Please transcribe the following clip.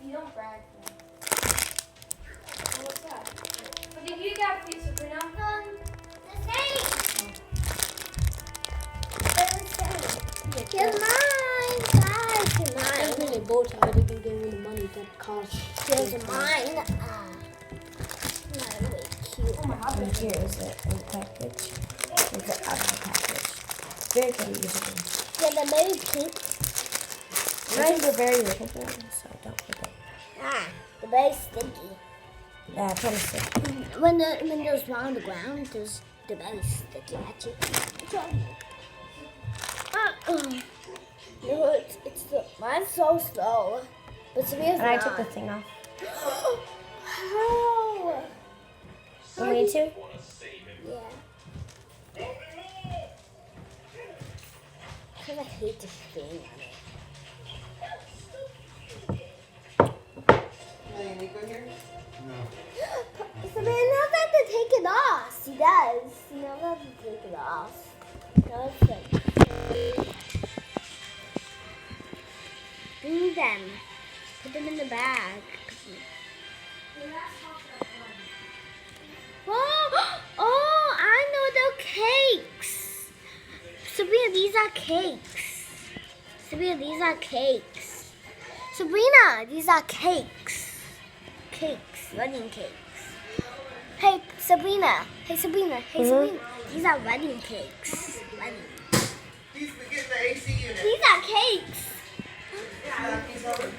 You don't brag. What's that? What did you get for Sabrina? The same. Here's mine, guys. Here's That's mine. really bow tie. They can give me money that costs. Here's mine. Really cute. Oh my god. And here is it in the package. It's it out of the package. Very good usable. Yeah, they're very cute. Mine's are very livable, so don't forget. They're very sticky. Yeah, kind of sick. When those on the ground, they're very sticky at you. No, it's mine's so slow. But Sophia's And I not. took the thing off. How? You want me to? Yeah. Because I hate this thing on it. So man knows how to take it off. She does. She knows how to take it off. Now it's like, bring them. Put them in the bag. Oh, I know they're cakes. Sabrina, these are cakes. Sabrina, these are cakes. Sabrina, these are cakes. Cakes, wedding cakes. Hey, Sabrina. Hey, Sabrina. Hey, Sabrina. These are wedding cakes. Wedding. He's getting the AC unit. These are cakes. Yeah, he's over.